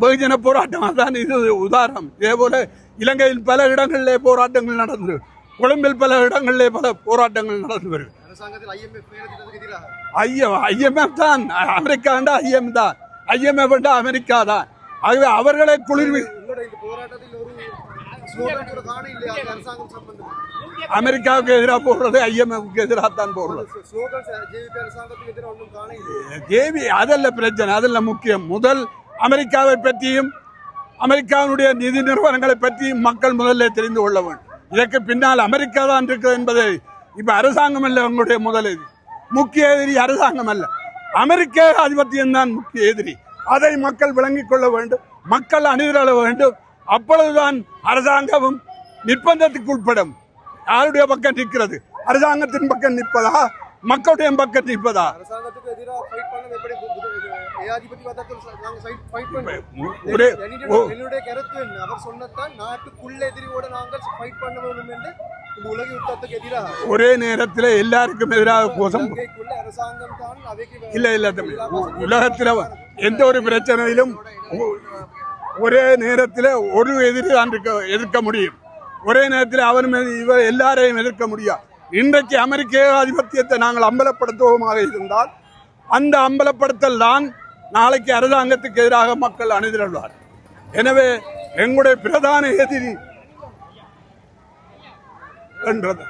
வெகுஜன போராட்டம் அதான் இது உதாரணம். இதே போல இலங்கையில் பல இடங்களிலே போராட்டங்கள் நடந்தது, கொழும்பில் பல இடங்களிலே பல போராட்டங்கள் நடந்து வருது. IMF தான் அமெரிக்கா, IMF தான், IMF அமெரிக்கா தான். ஆகவே அவர்களை குளிர்வி அமெரிக்காவுக்கு எதிராக போடுறது IMFக்கு எதிராக தான் போடுறது. அதல்ல பிரச்சனை, அதல்ல முக்கியம். முதல் அமெரிக்காவை பற்றியும் அமெரிக்காவுடைய நிதி நிறுவனங்களை பற்றியும் மக்கள் முதல்ல தெரிந்து கொள்ள வேண்டும். இதற்கு பின்னால் அமெரிக்கா தான் இருக்கிறது என்பதை இப்ப அரசாங்கம் அல்ல உங்களுடைய முதல் எதிரி, முக்கிய எதிரி அரசாங்கம் அல்ல, அமெரிக்க ஆதிபத்தியம் தான் முக்கிய எதிரி. அதை மக்கள் விளங்கிக் கொள்ள வேண்டும், மக்கள் அணிதிரள வேண்டும். அப்பொழுதுதான் அரசாங்கமும் நிர்பந்தத்துக்கு உட்படும். யாருடைய பக்கம் நிற்கிறது? அரசாங்கத்தின் பக்கம் நிற்பதா, மக்களுடைய பக்கம் நிற்பதா? ஒரே நேரத்தில் எல்லாருக்கும் எதிராக கோஷம் இல்ல இல்ல. உலகத்தில் எந்த ஒரு பிரச்சனையிலும் ஒரே நேரத்தில் ஒரு எதிரி தான் எதிர்க்க முடியும். ஒரே நேரத்தில் அவர் இவர் எல்லாரையும் எதிர்க்க முடியாது. இன்றைக்கு அமெரிக்க ஆதிபத்தியத்தை நாங்கள் அம்பலப்படுத்துவோமாக இருந்தால் அந்த அம்பலப்படுத்தல் தான் நாளைக்கு அரசாங்கத்துக்கு எதிராக மக்கள் அணிதிரள்வார். எனவே எங்களுடைய பிரதான எதிரி என்றது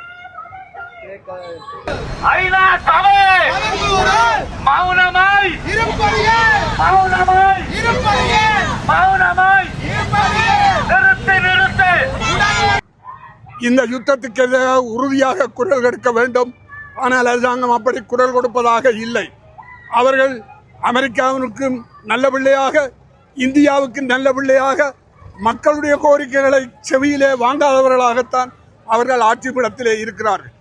இந்த யுத்தத்துக்கு எதிராக உறுதியாக குரல் கொடுக்க வேண்டும். ஆனால் அரசாங்கம் அப்படி குரல் கொடுப்பதாக இல்லை. அவர்கள் அமெரிக்காவிற்கும் நல்ல பிள்ளையாக, இந்தியாவுக்கு நல்ல பிள்ளையாக, மக்களுடைய கோரிக்கைகளை செவியிலே வாங்காதவர்களாகத்தான் அவர்கள் ஆட்சி பீடத்திலே இருக்கிறார்கள்.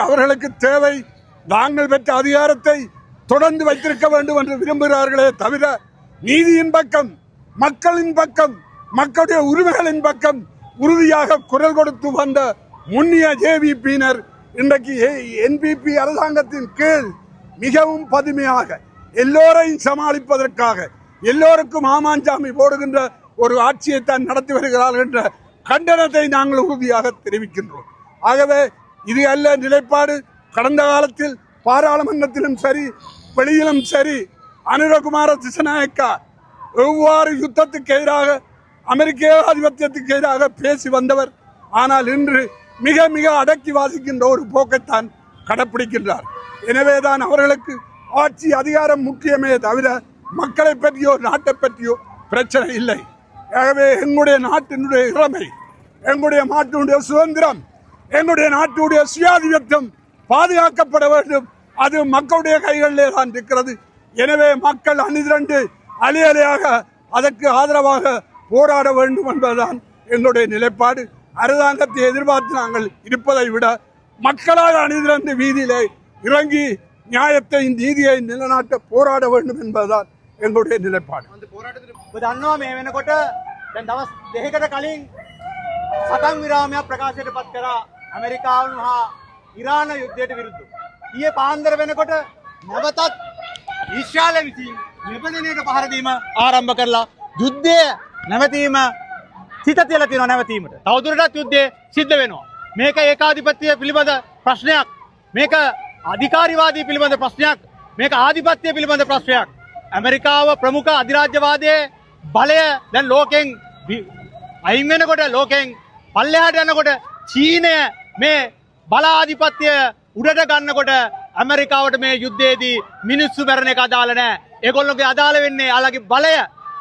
அவர்களுக்கு தேவை தாங்கள் பெற்ற அதிகாரத்தை தொடர்ந்து வைத்திருக்க வேண்டும் என்று விரும்புகிறார்களே தவிர நீதியின் பக்கம், மக்களின் பக்கம், மக்களுடைய உரிமைகளின் பக்கம் உறுதியாக குரல் கொடுத்து வந்த முன்னிய JVP-னர் இன்றைக்கு NPP அரசாங்கத்தின் கீழ் மிகவும் பதுமையாக எல்லோரையும் சமாளிப்பதற்காக எல்லோருக்கும் ஆமாஞ்சாமி போடுகின்ற ஒரு ஆட்சியை தான் நடத்தி வருகிறார்கள் என்ற கண்டனத்தை நாங்கள் உறுதியாக தெரிவிக்கின்றோம். ஆகவே இது அல்ல நிலைப்பாடு. கடந்த காலத்தில் பாராளுமன்றத்திலும் சரி வெளியிலும் சரி அனுரகுமார திசநாயக்கா எவ்வாறு யுத்தத்துக்கு எதிராக, அமெரிக்க ஆதிபத்தியத்துக்கு எதிராக பேசி வந்தவர். ஆனால் இன்று மிக மிக அடக்கி வாசிக்கின்ற ஒரு போக்கைத்தான் கடைப்பிடிக்கின்றார். எனவேதான் அவர்களுக்கு ஆட்சி அதிகாரம் முக்கியமே தவிர மக்களை பற்றியோ நாட்டை பற்றியோ பிரச்சனை இல்லை. ஆகவே எங்களுடைய நாட்டினுடைய இளமை, எங்களுடைய நாட்டினுடைய சுதந்திரம், எங்களுடைய நாட்டுடைய சுயாதிபத்தியம் பாதுகாக்கப்பட வேண்டும். அது மக்களுடைய கைகளிலே தான் இருக்கிறது. எனவே மக்கள் அணிதிரண்டு அலை அலையாக அதற்கு ஆதரவாக போராட வேண்டும் என்பதுதான் எங்களுடைய நிலைப்பாடு. அரசாங்கத்தை எதிர்பார்த்து நாங்கள் இருப்பதை விட மக்களாக அணிதிரண்டு வீதியிலே இறங்கி நியாயத்தை நீதியை நிலைநாட்ட போராட வேண்டும் என்பதுதான் எங்களுடைய நிலைப்பாடு. දවස් දෙකකට කලින් සටන් විරාමයක් ප්‍රකාශයට පත් කරා ඇමරිකාව හා ඉරාන යුද්ධයට විරුද්ධව. ඊයේ පාන්දර වෙනකොට නැවතත් ඊශ්‍රායල විසින් ලෙබනනයට පහර දීම ආරම්භ කරලා යුද්ධය නැවතීම සිත තියලා තියෙනවා. නැවතීමට තවදුරටත් යුද්ධය සිද්ධ වෙනවා. මේක ඒකාධිපත්‍ය පිළිබඳ ප්‍රශ්නයක්, මේක අධිකාරිවාදී පිළිබඳ ප්‍රශ්නයක්, මේක ආධිපත්‍ය පිළිබඳ ප්‍රශ්නයක්. ඇමරිකාව ප්‍රමුඛ අධිරාජ්‍යවාදයේ බලය දැන් ලෝකෙන් අයින් වෙනකොට, ලෝකෙන් පල්ලෙහාට යනකොට චීනය මේ බලාධිපත්‍ය උඩට ගන්නකොට ඇමරිකාවට මේ යුද්ධයේදී මිනිස්සු මැරෙන එක අදාළ නැහැ. ඒගොල්ලෝගේ අදාළ වෙන්නේ යාළගේ බලය,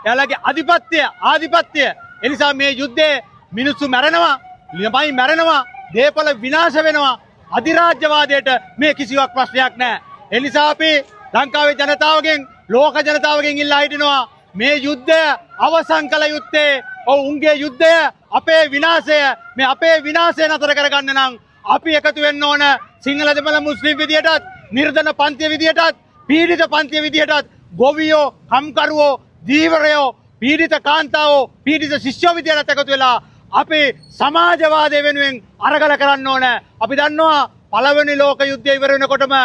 යාළගේ ආධිපත්‍ය. ඒ නිසා මේ යුද්ධයේ මිනිස්සු මැරෙනවා, ළමයි මැරෙනවා, දේපල විනාශ වෙනවා. අධිරාජ්‍යවාදයට මේ කිසිවක් ප්‍රශ්නයක් නැහැ. ඒ නිසා අපි ලංකාවේ ජනතාවගෙන්, ලෝක ජනතාවගෙන් ඉල්ලා හිටිනවා මේ යුද්ධය අවසන් කළ යුත්තේ උන්ගේ යුද්ධය, අපේ විනාශය, මේ අපේ විනාශය නතර කරගන්න නම් අපි එකතු වෙන්න ඕන. සිංහල දෙමළ මුස්ලිම් විදියටත්, නිර්ධන පන්තිය විදියටත්, පීඩිත පන්තිය විදියටත්, ගොවියෝ, කම්කරුවෝ, දීවරයෝ, පීඩිත කාන්තාවෝ, පීඩිත ශිෂ්‍යෝ විදියට එකතු වෙලා අපි සමාජවාදය වෙනුවෙන් අරගල කරන්න ඕන. අපි දන්නවා පළවෙනි ලෝක යුද්ධය ඉවර වෙනකොටම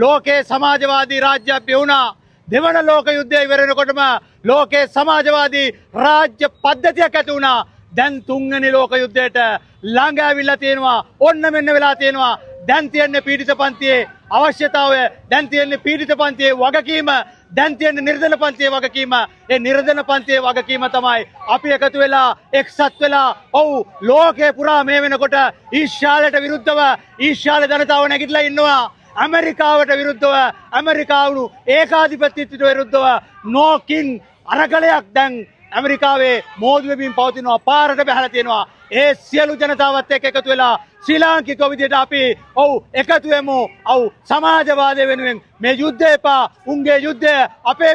ලෝකේ සමාජවාදී රාජ්‍යයක් වුණා. දෙවන ලෝක යුද්ධය ඉවර වෙනකොටම ලෝකේ සමාජවාදී රාජ්‍ය පද්ධතියක් ඇති වුණා. දැන් තුන්වෙනි ලෝක යුද්ධයට ළඟ ඇවිල්ලා තියෙනවා. ඔන්න මෙන්න වෙලා තියෙනවා. දැන් තියන්නේ පීඩිත පන්තියේ අවශ්‍යතාවය, දැන් තියන්නේ පීඩිත පන්තියේ වගකීම, දැන් තියන්නේ නිර්ධන පන්තියේ වගකීම. ඒ නිර්ධන පන්තියේ වගකීම තමයි අපි එකතු වෙලා එක්සත් වෙලා ඔව් ලෝකේ පුරා මේ වෙනකොට ඊශ්‍රායලට විරුද්ධව ඊශ්‍රායල ජනතාව නැගිටලා ඉන්නවා. ඇමරිකාවට විරුද්ධව ඇමරිකාවු ඒකාධිපතිත්වයට විරුද්ධව නෝකින් අරගලයක් දැන් ඇමරිකාවේ මෝදු වෙමින් පවතිනවා. පාරට බහලා තියෙනවා. ඒ සියලු ජනතාවත් එක්ක එකතු වෙලා ශ්‍රී ලාංකික විදියට අපි ඔව් එකතු වෙමු. ඔව් සමාජවාදය වෙනුවෙන් මේ යුද්ධය එපා. උන්ගේ යුද්ධය අපේ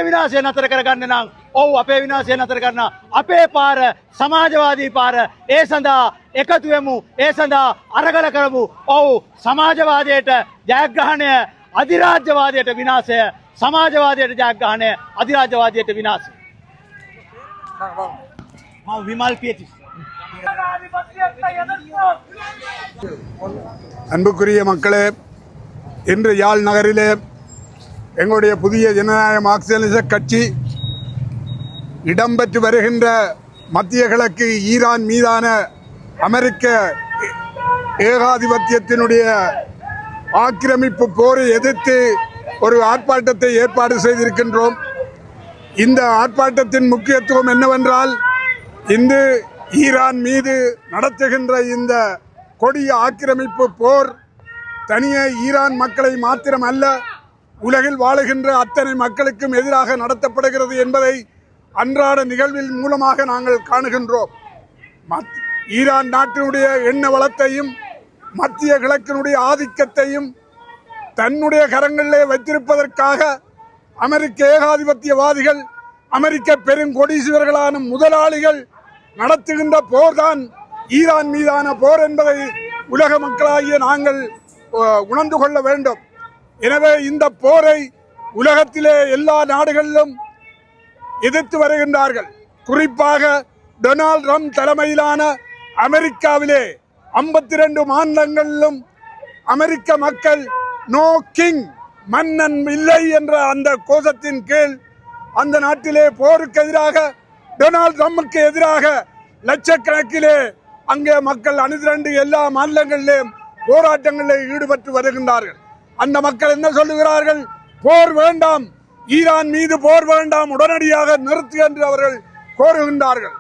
විනාශය නතර කරගන්න නම් ඔව් අපේ විනාශය නතර කරන්න අපේ පාර සමාජවාදී පාර. ඒ සඳහා එකතු වෙමු. ඒ සඳහා අරගල කරමු. ඔව් සමාජවාදයට ජයග්‍රහණය, අධිරාජ්‍යවාදයට විනාශය. සමාජවාදයට ජයග්‍රහණය, අධිරාජ්‍යවාදයට විනාශය. විමල් පියතිස්. அன்புக்குரிய மக்களே, இன்று யாழ் நகரிலே எங்களுடைய புதிய ஜனநாயக மார்க்சியலிச கட்சி இடம்பெற்று வருகின்ற மத்திய கிழக்கு ஈரான் மீதான அமெரிக்க ஏகாதிபத்தியத்தினுடைய ஆக்கிரமிப்பு போரை எதிர்த்து ஒரு ஆர்ப்பாட்டத்தை ஏற்பாடு செய்திருக்கின்றோம். இந்த ஆர்ப்பாட்டத்தின் முக்கியத்துவம் என்னவென்றால், இன்று ஈரான் மீது நடத்துகின்ற இந்த கொடிய ஆக்கிரமிப்பு போர் தனியே ஈரான் மக்களை மாத்திரமல்ல, உலகில் வாழுகின்ற அத்தனை மக்களுக்கும் எதிராக நடத்தப்படுகிறது என்பதை அன்றாட நிகழ்வின் மூலமாக நாங்கள் காணுகின்றோம். ஈரான் நாட்டினுடைய எண்ண வளத்தையும் மத்திய கிழக்கினுடைய ஆதிக்கத்தையும் தன்னுடைய கரங்களிலே வைத்திருப்பதற்காக அமெரிக்க ஏகாதிபத்தியவாதிகள், அமெரிக்க பெருங்கொடீஸ்வரர்களான முதலாளிகள் நடத்துகின்ற போர்தான் ஈரான் மீதான போர் என்பதை உலக மக்களாகிய நாங்கள் உணர்ந்து கொள்ள வேண்டும். எனவே இந்த போரை உலகத்திலே எல்லா நாடுகளிலும் எதிர்த்து வருகின்றார்கள். குறிப்பாக டொனால்ட் ட்ரம்ப் தலைமையிலான அமெரிக்காவிலே 52 மாநிலங்களிலும் அமெரிக்க மக்கள் நோ கிங், மன்னன் இல்லை என்ற அந்த கோஷத்தின் கீழ் அந்த நாட்டிலே போருக்கு எதிராக, டொனால்ட் ட்ரம்புக்கு எதிராக லட்சக்கணக்கிலே அங்கே மக்கள் அணிதிரண்டு எல்லா மாநிலங்களிலும் போராட்டங்களில் ஈடுபட்டு வருகின்றார்கள். அந்த மக்கள் என்ன சொல்லுகிறார்கள்? போர் வேண்டாம், ஈரான் மீது போர் வேண்டாம், உடனடியாக நிறுத்து என்று அவர்கள் கோருகின்றார்கள்.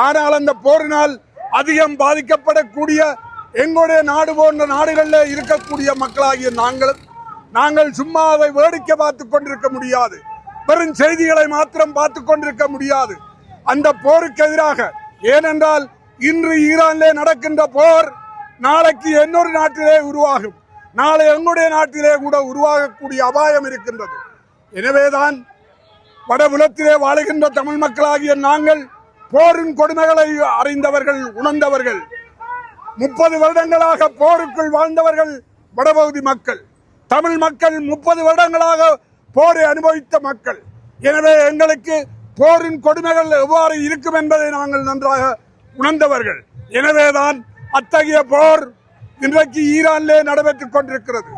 ஆனால் அந்த போரினால் அதிகம் பாதிக்கப்படக்கூடிய எங்களுடைய நாடு போன்ற நாடுகளில் இருக்கக்கூடிய மக்களாகிய நாங்கள் சும்மா அதை வேடிக்கை பார்த்து கொண்டிருக்க முடியாது. வெறும் செய்திகளை மாத்திரம் பார்த்து கொண்டிருக்க முடியாது. அந்த போருக்கு எதிராக, ஏனென்றால் இன்று ஈரானிலே நடக்கின்ற போர் நாளைக்கு இன்னொரு நாட்டிலே உருவாகும், நாளை எங்களுடைய நாட்டிலே கூட உருவாகக்கூடிய அபாயம் இருக்கின்றது. எனவேதான் வடபுலத்திலே வாழுகின்ற தமிழ் மக்களாகிய நாங்கள் போரின் கொடுமைகளை அறிந்தவர்கள், உணர்ந்தவர்கள். 30 வருடங்களாக போருக்குள் வாழ்ந்தவர்கள் வடபகுதி மக்கள். தமிழ் மக்கள் 30 வருடங்களாக போரை அனுபவித்த மக்கள். எனவே எங்களுக்கு போரின் கொடுமைகள் எவ்வாறு இருக்கும் என்பதை நாங்கள் நன்றாக உணர்ந்தவர்கள். எனவேதான் அத்தகைய போர் இன்றைக்கு ஈரானிலே நடைபெற்றுக் கொண்டிருக்கிறது.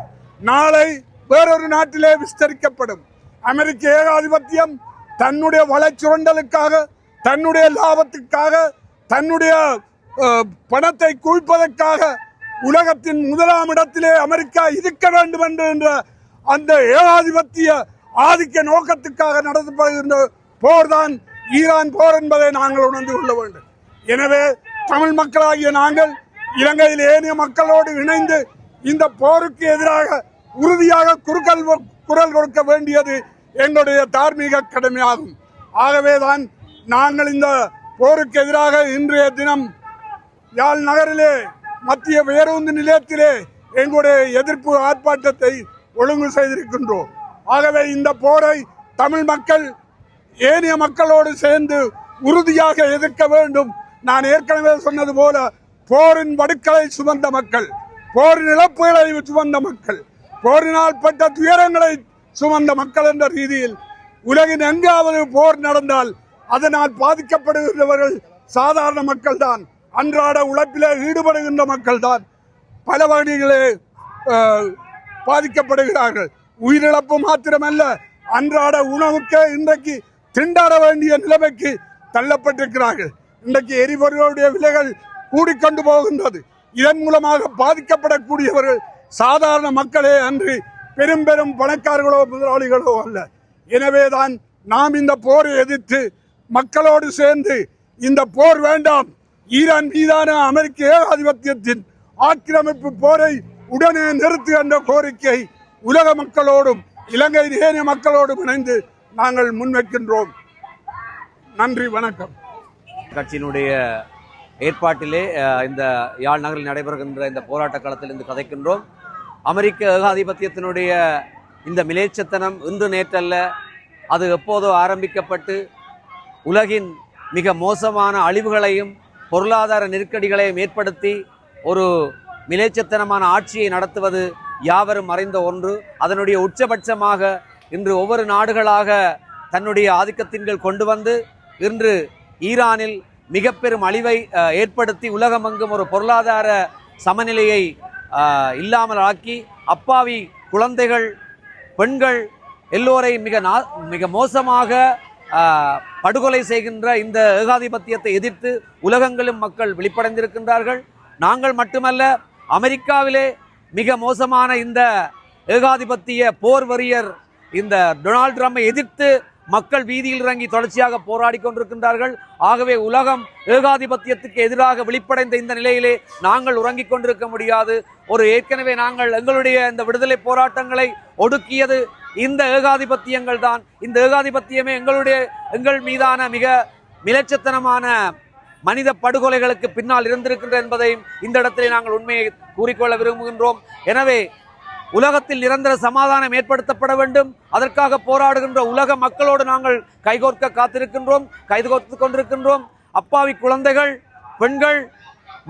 நாளை வேறொரு நாட்டிலே விஸ்தரிக்கப்படும். அமெரிக்க ஏகாதிபத்தியம் தன்னுடைய வளச்சுரண்டலுக்காக, தன்னுடைய லாபத்துக்காக, தன்னுடைய பணத்தை குவிப்பதற்காக உலகத்தின் முதலாம் இடத்திலே அமெரிக்கா இருக்க வேண்டும் என்ற அந்த ஏகாதிபத்திய ஆதிக்க நோக்கத்துக்காக நடத்தப்படுகின்ற போர்தான் ஈரான் போர் என்பதை நாங்கள் உணர்ந்து கொள்ள வேண்டும். எனவே தமிழ் மக்களாகிய நாங்கள் இலங்கையில் ஏனைய மக்களோடு இணைந்து இந்த போருக்கு எதிராக உறுதியாக குரல் கொடுக்க வேண்டியது எங்களுடைய தார்மீக கடமையாகும். ஆகவேதான் நாங்கள் இந்த போருக்கு எதிராக இன்றைய தினம் யாழ் நகரிலே மத்திய பேருந்து நிலையத்திலே எங்களுடைய எதிர்ப்பு ஆர்ப்பாட்டத்தை ஒழுங்கு செய்திருக்கின்றோம். ஆகவே இந்த போரை தமிழ் மக்கள் ஏனைய மக்களோடு சேர்ந்து உறுதியாக எதிர்க்க வேண்டும். நான் ஏற்கனவே சொன்னது போல போரின் வடுக்களை சுமந்த மக்கள், போரின் இழப்புகளை சுமந்த மக்கள், போரினால் பட்ட துயரங்களை சுமந்த மக்கள் என்ற ரீதியில் உலகின் எங்காவது போர் நடந்தால் அதனால் பாதிக்கப்படுகின்றவர்கள் சாதாரண மக்கள் தான், அன்றாட உழைப்பிலே ஈடுபடுகின்ற மக்கள் தான் பல வகையிலே பாதிக்கப்படுகிறார்கள். உயிரிழப்பு மாத்திரமல்ல, அன்றாட உணவுக்கு இன்றைக்கு திண்டாட வேண்டிய நிலைமைக்கு தள்ளப்பட்டிருக்கிறார்கள். இன்றைக்கு எரிபொருளுடைய விலைகள் கூடிக்கொண்டு போகின்றது. இதன் மூலமாக பாதிக்கப்படக்கூடியவர்கள் சாதாரண மக்களே அன்று பெரும் பெரும் பணக்காரர்களோ முதலாளிகளோ அல்ல. எனவேதான் நாம் இந்த போரை எதிர்த்து மக்களோடு சேர்ந்து இந்த போர் வேண்டாம், ஈரான் மீதான அமெரிக்க ஏகாதிபத்தியத்தின் ஆக்கிரமிப்பு போரை உடனே நிறுத்து என்ற கோரிக்கை உலக மக்களோடும் இலங்கை ஏனைய மக்களோடும் இணைந்து நாங்கள் முன்வைக்கின்றோம். நன்றி, வணக்கம். கட்சியினுடைய ஏற்பாட்டிலே இந்த யாழ் நகரில் நடைபெறுகின்ற இந்த போராட்ட களத்தில் இருந்து கதைக்கின்றோம். அமெரிக்க ஏகாதிபத்தியத்தினுடைய இந்த மிலேச்சத்தனம் இன்று நேற்றல்ல, அது எப்போதோ ஆரம்பிக்கப்பட்டு உலகின் மிக மோசமான அழிவுகளையும் பொருளாதார நெருக்கடிகளையும் ஏற்படுத்தி ஒரு மிலேச்சத்தனமான ஆட்சியை நடத்துவது யாவரும் அறிந்த ஒன்று. அதனுடைய உச்சபட்சமாக இன்று ஒவ்வொரு நாடுகளாக தன்னுடைய ஆதிக்கத்தின்கள் கொண்டு வந்து இன்று ஈரானில் மிக பெரும் அழிவை ஏற்படுத்தி உலகமெங்கும் ஒரு பொருளாதார சமநிலையை இல்லாமல் ஆக்கி அப்பாவி குழந்தைகள், பெண்கள் எல்லோரையும் மிக மோசமாக படுகொலை செய்கின்ற இந்த ஏகாதிபத்தியத்தை எதிர்த்து உலகங்களும் மக்கள் விழிப்படைந்திருக்கின்றார்கள். நாங்கள் மட்டுமல்ல, அமெரிக்காவிலே மிக மோசமான இந்த ஏகாதிபத்திய போர் வெறியர் இந்த டொனால்ட் ட்ரம்பை எதிர்த்து மக்கள் வீதியில் இறங்கி தொடர்ச்சியாக போராடி கொண்டிருக்கின்றார்கள். ஆகவே உலகம் ஏகாதிபத்தியத்துக்கு எதிராக விழிப்படைந்த இந்த நிலையிலே நாங்கள் உறங்கிக் கொண்டிருக்க முடியாது. ஏற்கனவே நாங்கள் எங்களுடைய இந்த விடுதலை போராட்டங்களை ஒடுக்கியது இந்த ஏகாதிபத்தியங்கள் தான். இந்த ஏகாதிபத்தியமே எங்கள் மீதான மிக மிலச்சத்தனமான மனித படுகொலைகளுக்கு பின்னால் இருந்திருக்கின்ற என்பதையும் இந்த இடத்திலே நாங்கள் உண்மையை கூறிக்கொள்ள விரும்புகின்றோம். எனவே உலகத்தில் நிரந்தர சமாதானம் ஏற்படுத்தப்பட வேண்டும். அதற்காக போராடுகின்ற உலக மக்களோடு நாங்கள் கைகோர்க்க காத்திருக்கின்றோம், கைகோர்த்து கொண்டிருக்கின்றோம். அப்பாவி குழந்தைகள், பெண்கள்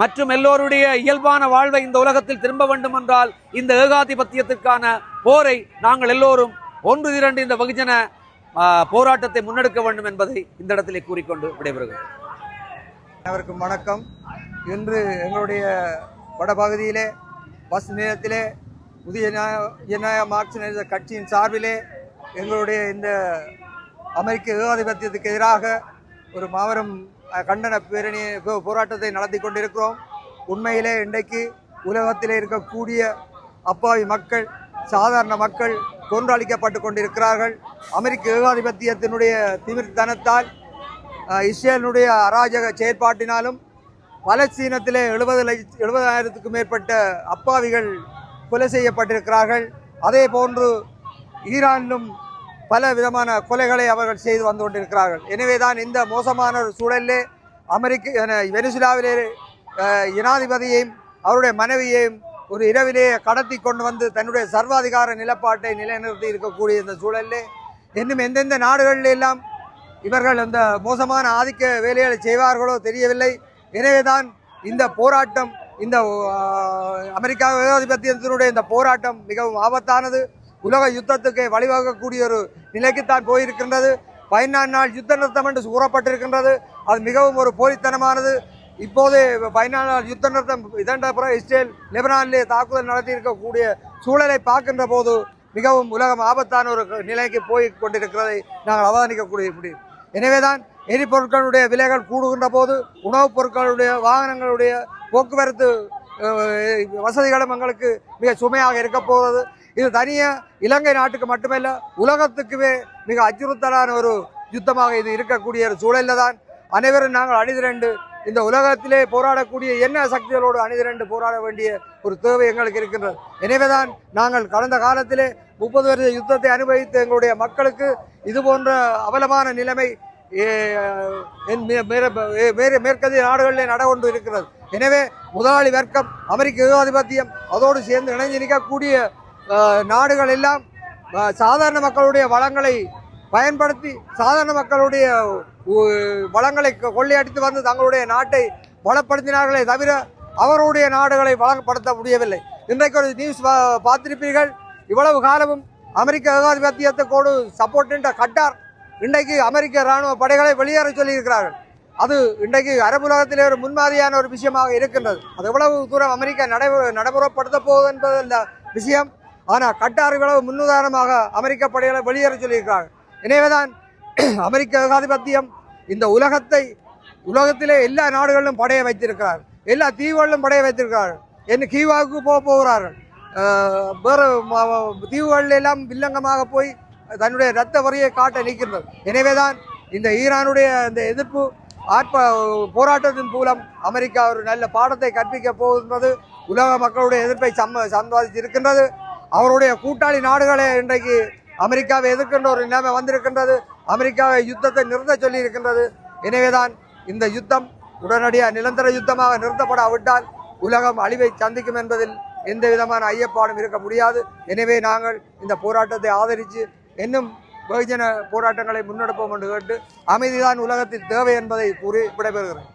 மற்றும் எல்லோருடைய இயல்பான வாழ்வை இந்த உலகத்தில் திரும்ப வேண்டும் என்றால் இந்த ஏகாதிபத்தியத்திற்கான போரை நாங்கள் எல்லோரும் ஒன்று திரண்டு இந்த வெகுஜன போராட்டத்தை முன்னெடுக்க வேண்டும் என்பதை இந்த இடத்திலே கூறிக்கொண்டு விடைபெறுகிறோம். அனைவருக்கும் வணக்கம். இன்று எங்களுடைய வடபகுதியிலே பஸ் நிலையத்திலே புதிய ஜனநாயக மார்க்சிஸ்ட் கட்சியின் சார்பிலே எங்களுடைய இந்த அமெரிக்க ஏகாதிபத்தியத்துக்கு எதிராக ஒரு மாபெரும் கண்டன பேரணி போராட்டத்தை நடத்தி கொண்டிருக்கிறோம். உண்மையிலே இன்றைக்கு உலகத்திலே இருக்கக்கூடிய அப்பாவி மக்கள், சாதாரண மக்கள் கொன்றளிக்கப்பட்டு கொண்டிருக்கிறார்கள். அமெரிக்க ஏகாதிபத்தியத்தினுடைய திமிர்த்தனத்தால், இஸ்ரேலினுடைய அராஜக செயற்பாட்டினாலும் பலஸ்தீனத்திலே 70,000க்கும் மேற்பட்ட அப்பாவிகள் கொலை செய்யப்பட்டிருக்கிறார்கள். அதே போன்று ஈரானிலும் பல விதமான கொலைகளை அவர்கள் செய்து வந்து கொண்டிருக்கிறார்கள். எனவேதான் இந்த மோசமான ஒரு சூழலிலே வெனிசுலாவிலே ஜனாதிபதியையும் அவருடைய மனைவியையும் ஒரு இரவிலே கடத்தி கொண்டு வந்து தன்னுடைய சர்வாதிகார நிலப்பாட்டை நிலைநிறுத்தி இருக்கக்கூடிய இந்த சூழலிலே இன்னும் எந்தெந்த நாடுகளிலெல்லாம் இவர்கள் அந்த மோசமான ஆதிக்க வேலைகளை செய்வார்களோ தெரியவில்லை. எனவேதான் இந்த போராட்டம், இந்த அமெரிக்கா ஏகாதிபத்தியத்தினுடைய இந்த போராட்டம் மிகவும் ஆபத்தானது. உலக யுத்தத்துக்கு வழிவகுக்கக்கூடிய ஒரு நிலைக்குத்தான் போயிருக்கின்றது. 14 நாள் யுத்த நிறுத்தம் என்று கூறப்பட்டிருக்கின்றது. அது மிகவும் ஒரு போலித்தனமானது. இப்போது 14 நாள் யுத்த நிறுத்தம் இதன் பிறகு இஸ்ரேல் லெபனானிலே தாக்குதல் நடத்தி இருக்கக்கூடிய சூழலை பார்க்கின்ற போது மிகவும் உலகம் ஆபத்தான ஒரு நிலைக்கு போய் கொண்டிருக்கிறதை நாங்கள் அவதானிக்கக்கூடிய முடியும். எனவேதான் எரிபொருட்களுடைய விலைகள் கூடுகின்ற போது உணவுப் பொருட்களுடைய, வாகனங்களுடைய போக்குவரத்து வசதிகளும் எங்களுக்கு மிக சுமையாக இருக்க போகிறது. இது தனியாக இலங்கை நாட்டுக்கு மட்டுமல்ல, உலகத்துக்குமே மிக அச்சுறுத்தலான ஒரு யுத்தமாக இது இருக்கக்கூடிய ஒரு சூழலில் தான் அனைவரும் நாங்கள் அணிதிரண்டு இந்த உலகத்திலே போராடக்கூடிய என்ன சக்திகளோடு அணிதிரண்டு போராட வேண்டிய ஒரு தேவை எங்களுக்கு இருக்கின்றது. எனவேதான் நாங்கள் கடந்த காலத்திலே 30 வருஷ யுத்தத்தை அனுபவித்த எங்களுடைய மக்களுக்கு இது போன்ற அவலமான நிலைமை மேற்கத்திய நாடுகளிலே நடந்து இருக்கிறது. எனவே முதலாளி வர்க்கம், அமெரிக்க ஏகாதிபத்தியம், அதோடு சேர்ந்து இணைந்து நிற்கக்கூடிய நாடுகள் எல்லாம் சாதாரண மக்களுடைய வளங்களை பயன்படுத்தி சாதாரண மக்களுடைய வளங்களை கொள்ளையடித்து வந்து தங்களுடைய நாட்டை வளப்படுத்தினார்களே தவிர அவருடைய நாடுகளை வளப்படுத்த முடியவில்லை. இன்றைக்கு ஒரு நியூஸ் பார்த்திருப்பீர்கள். இவ்வளவு காலமும் அமெரிக்க ஏகாதிபத்தியத்துக்கோடு சப்போர்ட் என்ற கட்டார் இன்றைக்கு அமெரிக்க இராணுவ படைகளை வெளியேற சொல்லியிருக்கிறார்கள். அது இன்றைக்கு அரபு உலகத்திலே ஒரு முன்மாதிரியான ஒரு விஷயமாக இருக்கின்றது. அது எவ்வளவு தூரம் அமெரிக்கா நடைமுறைப்படுத்த போகுது என்பது இந்த விஷயம். ஆனால் கட்டார் இவ்வளவு முன்னுதாரணமாக அமெரிக்க படைகளை வெளியேற சொல்லியிருக்கிறார்கள். எனவேதான் அமெரிக்க ஏகாதிபத்தியம் இந்த உலகத்திலே எல்லா நாடுகளிலும் படையை வைத்திருக்கிறார், எல்லா தீவுகளிலும் படையை வைத்திருக்கிறார்கள். என்ன கீவாவுக்கு போகிறார்கள், வேறு தீவுகளில் எல்லாம் வில்லங்கமாக போய் தன்னுடைய இரத்த வரியை காட்ட நிற்கின்றது. எனவேதான் இந்த ஈரானுடைய இந்த எதிர்ப்பு போராட்டத்தின் மூலம் அமெரிக்கா ஒரு நல்ல பாடத்தை கற்பிக்க போகின்றது. உலக மக்களுடைய எதிர்ப்பை சம்பாதித்திருக்கின்றது. அவருடைய கூட்டாளி நாடுகளே இன்றைக்கு அமெரிக்காவை எதிர்க்கின்ற ஒரு நிலைமை வந்திருக்கின்றது. அமெரிக்காவை யுத்தத்தை நிறுத்த சொல்லி இருக்கின்றது. எனவேதான் இந்த யுத்தம் உடனடியாக நிரந்தர யுத்தமாக நிறுத்தப்படாவிட்டால் உலகம் அழிவை சந்திக்கும் என்பதில் எந்த விதமான ஐயப்பாடும் இருக்க முடியாது. எனவே நாங்கள் இந்த போராட்டத்தை ஆதரித்து இன்னும் வெகுஜன போராட்டங்களை முன்னெடுப்போம் என்று கேட்டு அமைதிதான் உலகத்தில் தேவை என்பதை கூறி விடைபெறுகிறேன்.